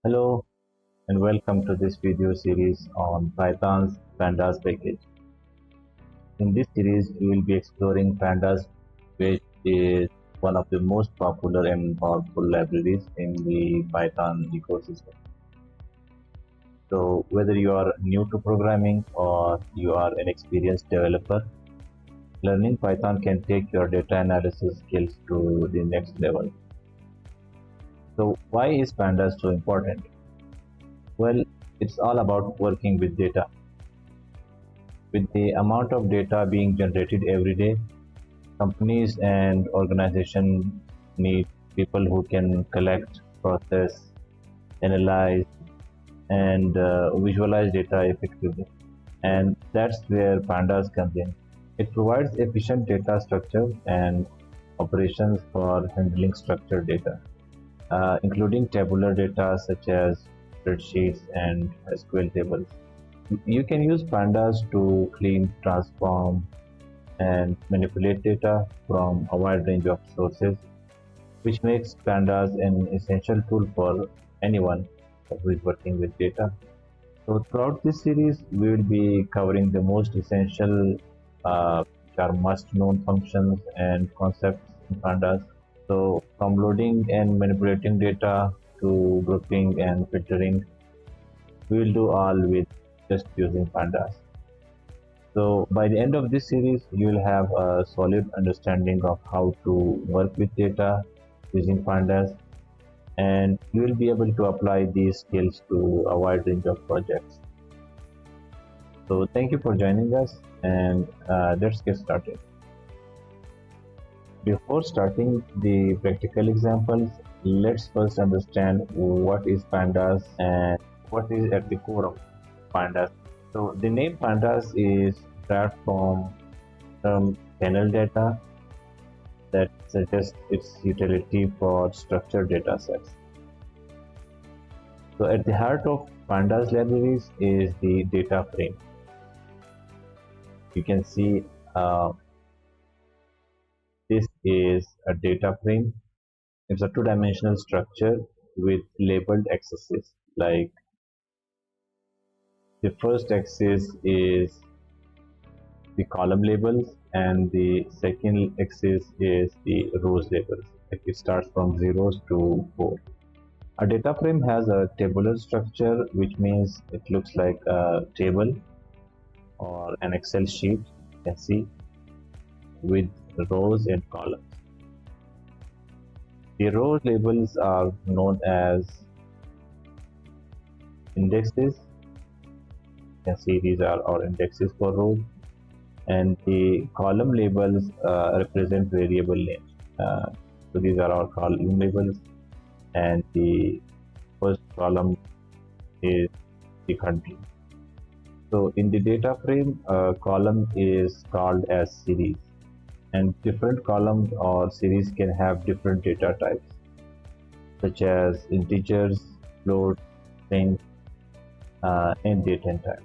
Hello and welcome to this video series on Python's Pandas package. In this series, we will be exploring Pandas, which is one of the most popular and powerful libraries in the Python ecosystem. So whether you are new to programming or you are an experienced developer, learning Python can take your data analysis skills to the next level. So why is Pandas so important? Well, it's all about working with data. With the amount of data being generated every day, companies and organizations need people who can collect, process, analyze, and visualize data effectively. And that's where Pandas comes in. It provides efficient data structure and operations for handling structured data, including tabular data such as spreadsheets and SQL tables. You can use Pandas to clean, transform, and manipulate data from a wide range of sources, which makes Pandas an essential tool for anyone who is working with data. So, throughout this series, we will be covering the most essential, which are must known functions and concepts in Pandas. So, from loading and manipulating data to grouping and filtering, we will do all with just using Pandas. So by the end of this series, you will have a solid understanding of how to work with data using Pandas, and you will be able to apply these skills to a wide range of projects. So thank you for joining us, and let's get started. Before starting the practical examples, let's first understand what is Pandas and what is at the core of Pandas. So the name Pandas is derived from term panel data that suggests its utility for structured data sets. So at the heart of Pandas libraries is the data frame. You can see this is a data frame. It's a two-dimensional structure with labeled axes. Like the first axis is the column labels and the second axis is the rows labels. It starts from zeros to 4. A data frame has a tabular structure, which means it looks like a table or an Excel sheet, you can see, with rows and columns. The row labels are known as indexes. You can see these are our indexes for rows, and the column labels represent variable names. So these are our column labels, and the first column is the country. So in the data frame, a column is called as series, and different columns or series can have different data types, such as integers, floats, strings, and date and time.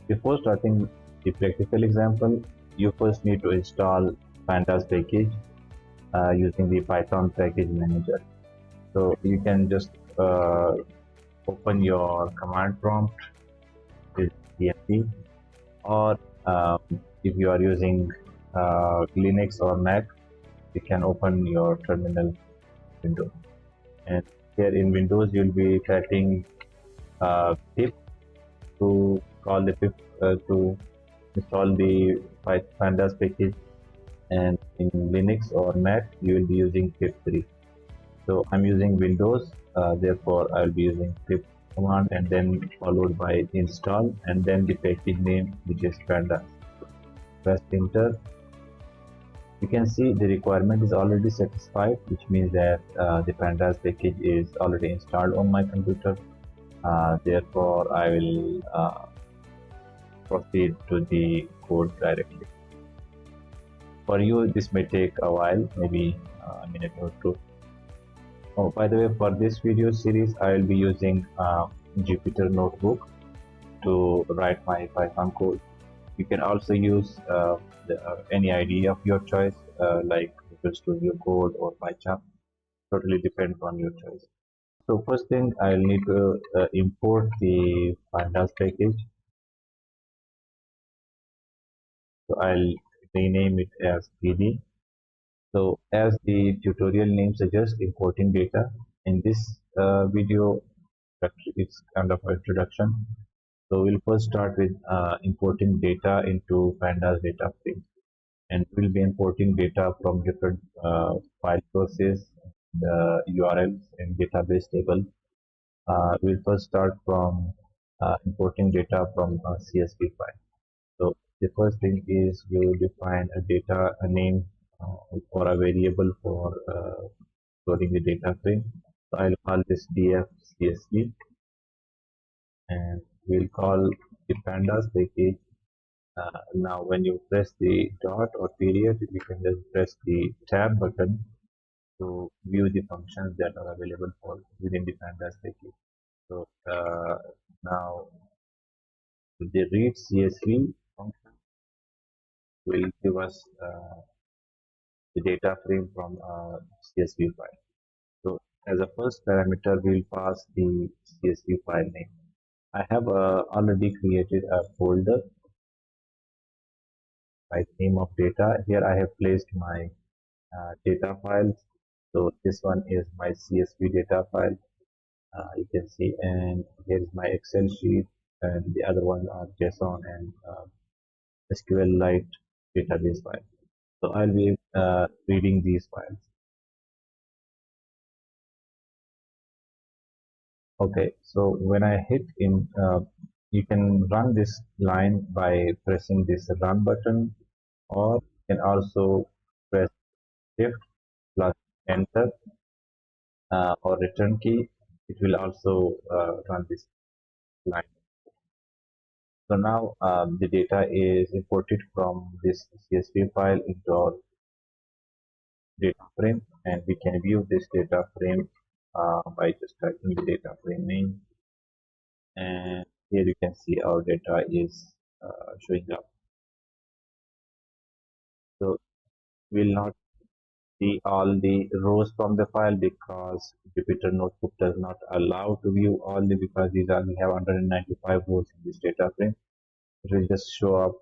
Before starting the practical example, you first need to install Pandas package using the Python package manager. So you can just open your command prompt with cmd, or if you are using Linux or Mac, you can open your terminal window. And here in Windows, you'll be typing pip to call the pip to install the Pandas package, and in Linux or Mac you will be using pip3. So I'm using Windows, therefore I'll be using pip command and then followed by install and then the package name, which is Pandas. Press enter. You can see the requirement is already satisfied, which means that the Pandas package is already installed on my computer. Therefore I will proceed to the code directly. For you, this may take a while, maybe a minute or two. Oh, by the way, for this video series, I will be using Jupyter Notebook to write my Python code. You can also use any IDE of your choice, like Visual Studio Code or PyCharm. Totally depends on your choice. So first thing I'll need to import the pandas package. So I'll rename it as PD. So as the tutorial name suggests, importing data. In this video, it's kind of an introduction. So we'll first start with importing data into pandas data frame, and we'll be importing data from different file sources, the URLs and database table. We'll first start from importing data from a CSV file. So the first thing is you will define a name or a variable for storing the data frame. So I'll call this df CSV, and we'll call the pandas package. Now, when you press the dot or period, you can just press the tab button to view the functions that are available for within the pandas package. So now the read CSV function will give us the data frame from CSV file. So as a first parameter, we'll pass the CSV file name. I have already created a folder by name of data. Here I have placed my data files. So this one is my CSV data file. You can see, and here is my Excel sheet, and the other one are JSON and SQL database file. So I'll be reading these files. Okay, so when I hit in, you can run this line by pressing this run button, or you can also press shift plus enter or return key. It will also run this line. So now the data is imported from this CSV file into our data frame, and we can view this data frame by just typing the data frame name, and here you can see our data is showing up. So we'll not see all the rows from the file because Jupyter Notebook does not allow to view all the, because we have 195 rows in this data frame. It will just show up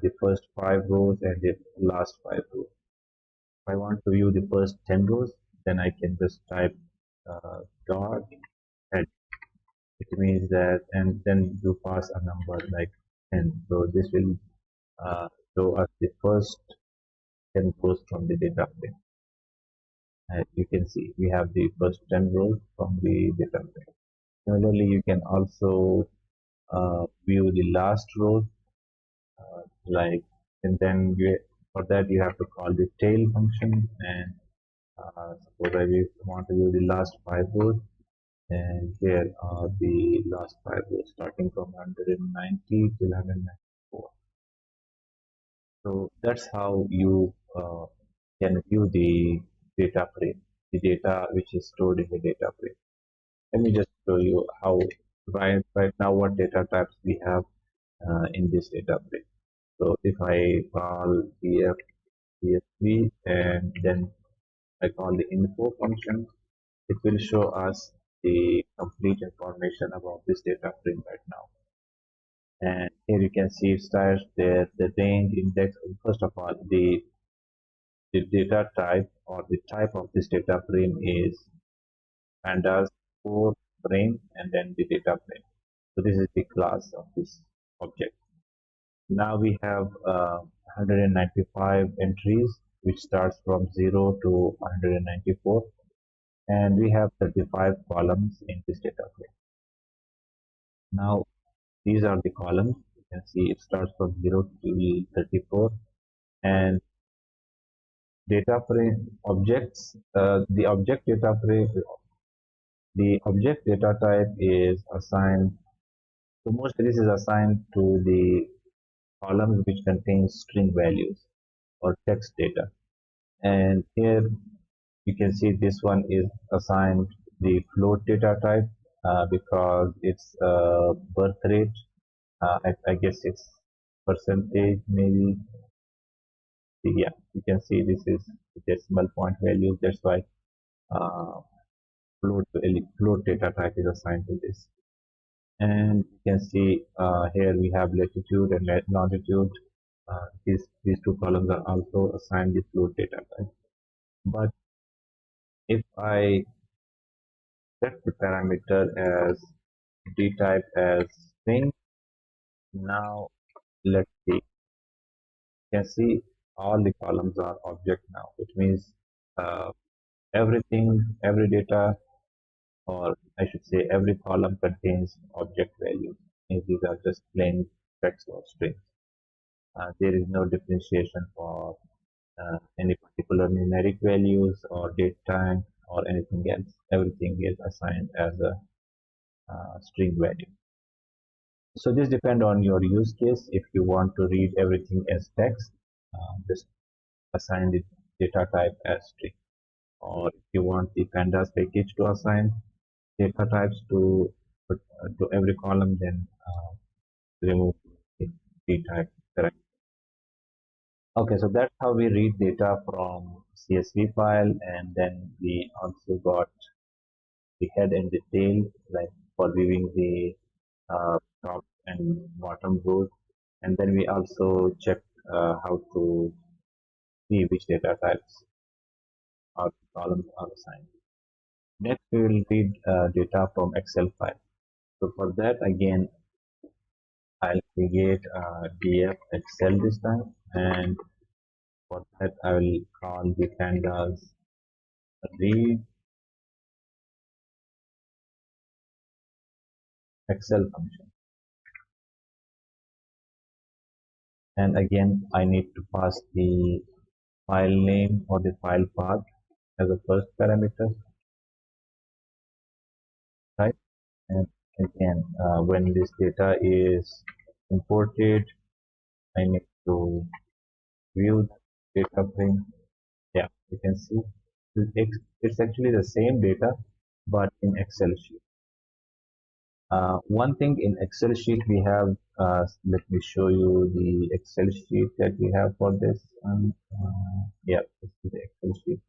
the first 5 rows and the last 5 rows. If I want to view the first 10 rows, then I can just type dot head. It means that, and then you pass a number like 10. So this will show us the first 10 rows from the data frame. As you can see, we have the first 10 rows from the data frame. Similarly, you can also view the last rows, like, and then for that you have to call the tail function, and suppose I want to view the last 5 rows, and here are the last 5 rows starting from 190 to 194. So that's how you can view the data frame, the data which is stored in the data frame. Let me just show you how right now what data types we have in this data frame. So if I call df CSV and then I call the info function, it will show us the complete information about this data frame right now. And here you can see it starts there, the range index. First of all, the data type or the type of this data frame is pandas core frame, and then the data frame. So this is the class of this object. Now we have 195 entries, which starts from 0 to 194, and we have 35 columns in this data frame. Now these are the columns. You can see it starts from 0 to 34, and data frame objects. The object data type is assigned. So mostly this is assigned to the columns which contains string values or text data. And here you can see this one is assigned the float data type because it's birth rate. I guess it's percentage maybe. Yeah, you can see this is decimal point value. That's why float data type is assigned to this. And you can see here we have latitude and longitude. These two columns are also assigned the float data type. But if I set the parameter as d type as string, now let's see. You can see all the columns are object now, which means uh, every data, or I should say every column contains object values. And these are just plain text or strings. There is no differentiation for any particular numeric values or date time or anything else. Everything is assigned as a string value. So this depends on your use case. If you want to read everything as text, just assign the data type as string. Or if you want the pandas package to assign data types to every column, then remove the d type. Correct. Okay, so that's how we read data from CSV file, and then we also got the head and the tail, like for viewing the top and bottom rows, and then we also checked how to see which data types or columns are assigned. Next, we will read data from Excel file. So for that, again, I'll create a df Excel this time, and for that, I will call the pandas read Excel function. And again, I need to pass the file name or the file path as a first parameter, right? And again, when this data is imported, I need to view the data frame. Yeah, you can see it's actually the same data, but in Excel sheet. One thing in Excel sheet we have, let me show you the Excel sheet that we have for this. Yeah, this is the Excel sheet.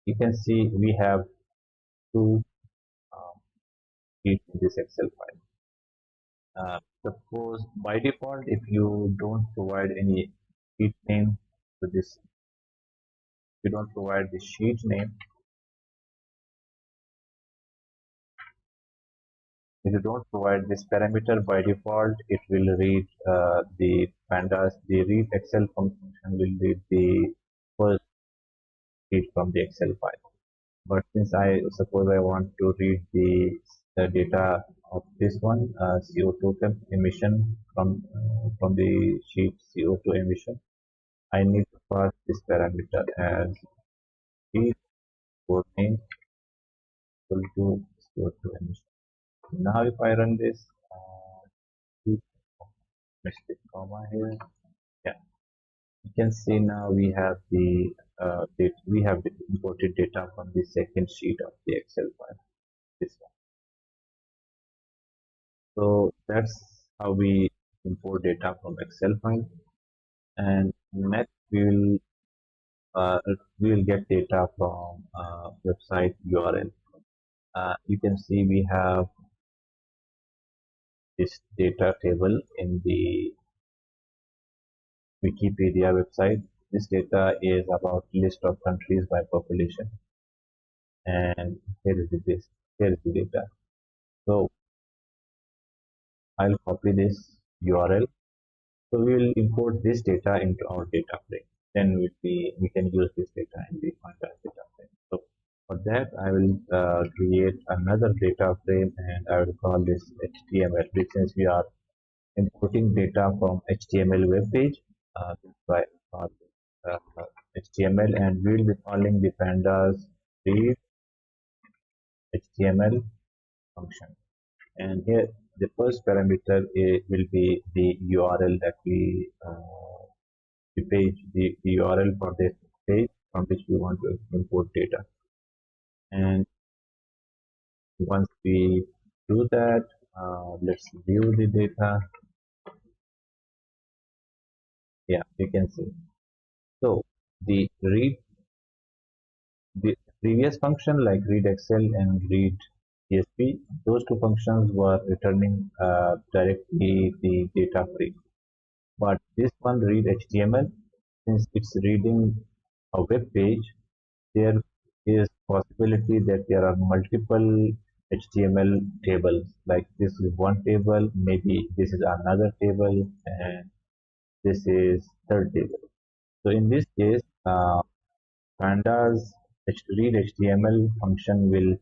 You can see we have two sheets in this Excel file. Suppose by default, if you don't provide any sheet name to this, you don't provide the sheet name. If you don't provide this parameter by default, it will read the pandas. The read Excel function will read the first sheet from the Excel file. But since I suppose I want to read the data of this one, CO2 emission from the sheet CO2 emission, I need to pass this parameter as sheet name equal to CO2 emission. Now, if I run this, mistake comma here, yeah, you can see now we have we have the imported data from the second sheet of the Excel file. This one. So that's how we import data from Excel file. And next we will get data from website URL. You can see we have this data table in the Wikipedia website. This data is about list of countries by population, and here is the data. So I'll copy this URL. So we will import this data into our data frame. Then we can use this data in the Pandas data frame. So for that, I will create another data frame, and I will call this HTML. Since we are importing data from HTML web page, that's why I call HTML, and we will be calling the pandas read HTML function. And here the first parameter will be the URL that the URL for this page from which we want to import data. And once we do that, let's view the data. Yeah, you can see. So the read previous function like read Excel and read CSV, those two functions were returning directly the data frame. But this one read HTML, since it's reading a web page, there is possibility that there are multiple HTML tables. Like this is one table, maybe this is another table, and this is third table. So in this case, Pandas read HTML function will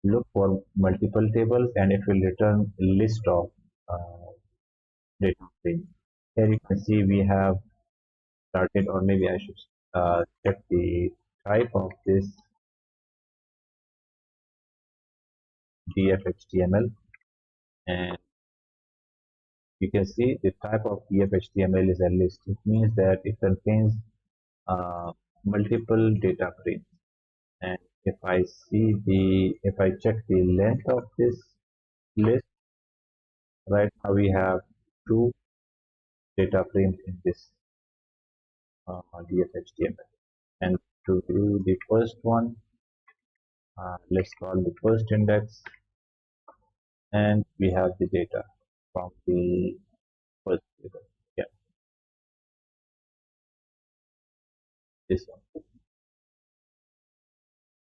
look for multiple tables and it will return a list of data frames. Here you can see we have started, or maybe I should check the type of this df-html, and you can see the type of df-html is a list. It means that it contains uh, multiple data frames. And if I check the length of this list, right now we have two data frames in this df-html. And to view the first one, let's call the first index, and we have the data from the first table. Yeah, this one.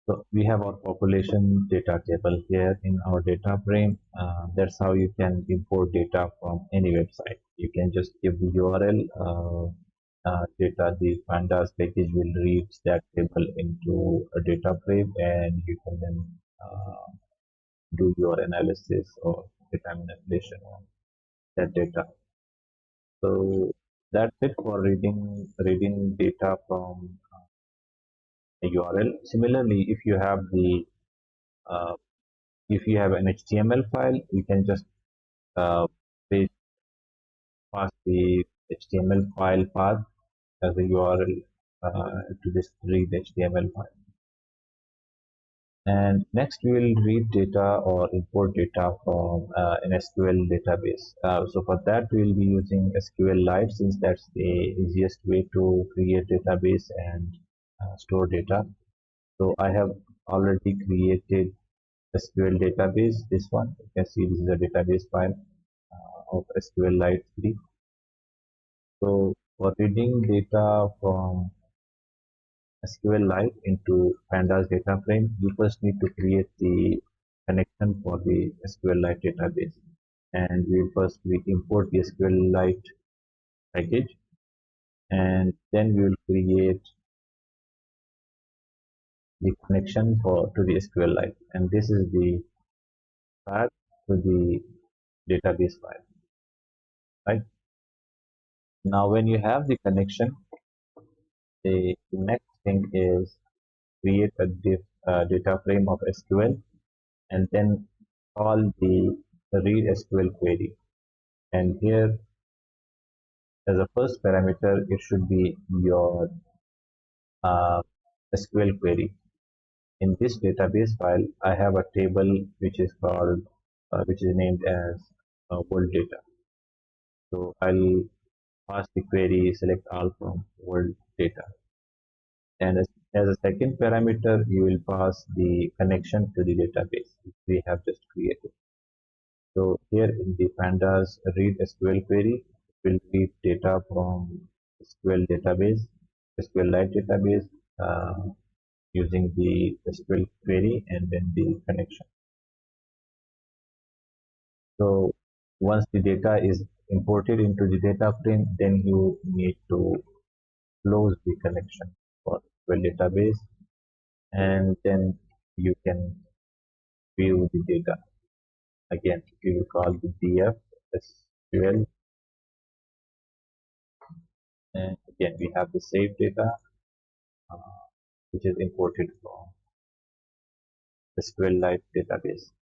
So we have our population data table here in our data frame. That's how you can import data from any website. You can just give the URL data. The pandas package will read that table into a data frame, and you can then do your analysis or data manipulation on that data. So that's it for reading data from a URL. Similarly, uh, if you have an HTML file, you can just uh, paste pass the HTML file path as a URL to this read HTML file. And next we will read data or import data from an SQL database. So for that we will be using SQLite, since that's the easiest way to create database and store data. So I have already created SQL database. This one, you can see this is a database file of SQLite 3. So for reading data from SQLite into Pandas data frame, you first need to create the connection for the SQLite database. And we import the SQLite package, and then we will create the connection to the SQLite. And this is the path to the database file, right? Now, when you have the connection, the next thing is create a data frame of SQL, and then call the read SQL query. And here, as a first parameter, it should be your SQL query. In this database file, I have a table which is named as world data. So I'll pass the query select all from world data. And as a second parameter, you will pass the connection to the database which we have just created. So here in the pandas read SQL query, it will read data from SQL database, SQLite database using the SQL query and then the connection. So once the data is imported into the data frame, then you need to close the connection for SQL database, and then you can view the data. Again, we will call the df SQL, and again we have the save data which is imported from SQLite database.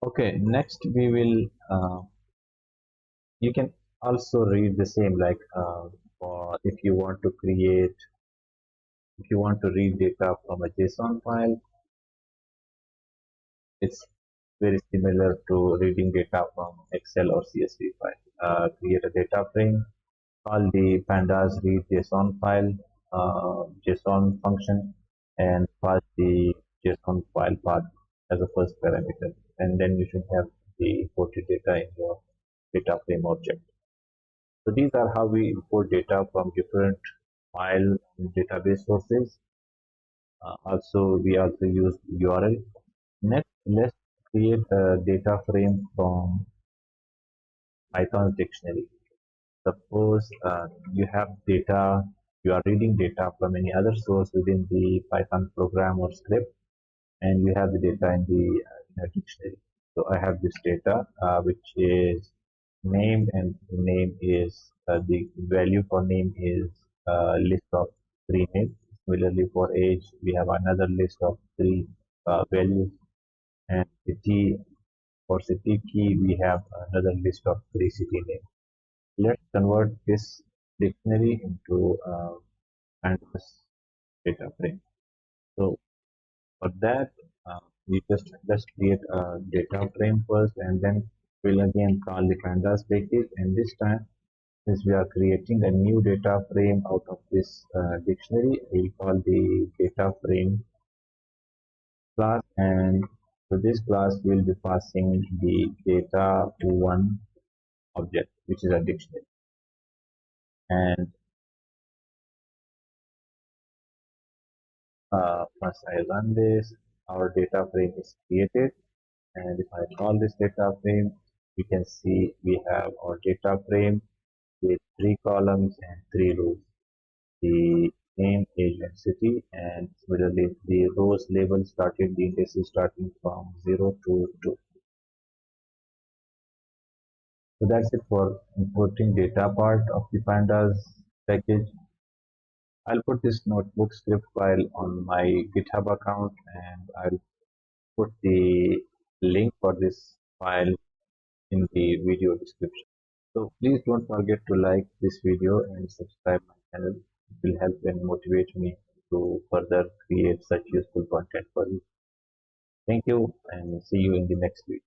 Okay, next we will you can also read the same, like for if you want to read data from a JSON file, it's very similar to reading data from Excel or CSV file. Create a data frame, Call the pandas read JSON file, JSON function, and pass the JSON file path as a first parameter. And then you should have the imported data in your data frame object. So these are how we import data from different file and database sources. Also, we also use URL. Next, let's create a data frame from Python's dictionary. Suppose you have data, you are reading data from any other source within the Python program or script, and you have the data in a dictionary. So I have this data, which is name, and the name is the value for name is list of three names. Similarly, for age, we have another list of three values, and city, for city key, we have another list of three city names. Let's convert this dictionary into Pandas data frame. So for that, we just create a data frame first, and then we'll again call the Pandas package. And this time, since we are creating a new data frame out of this dictionary, we'll call the data frame class, and to this class we'll be passing the data one object, which is a dictionary. And once I run this, our data frame is created. And if I call this data frame, we can see we have our data frame with three columns and three rows. The name, age, and city, and similarly the rows label starting the indices starting from 0 to 2. So that's it for importing data part of the pandas package. I'll put this notebook script file on my GitHub account, and I'll put the link for this file in the video description. So please don't forget to like this video and subscribe my channel. It will help and motivate me to further create such useful content for you. Thank you, and see you in the next video.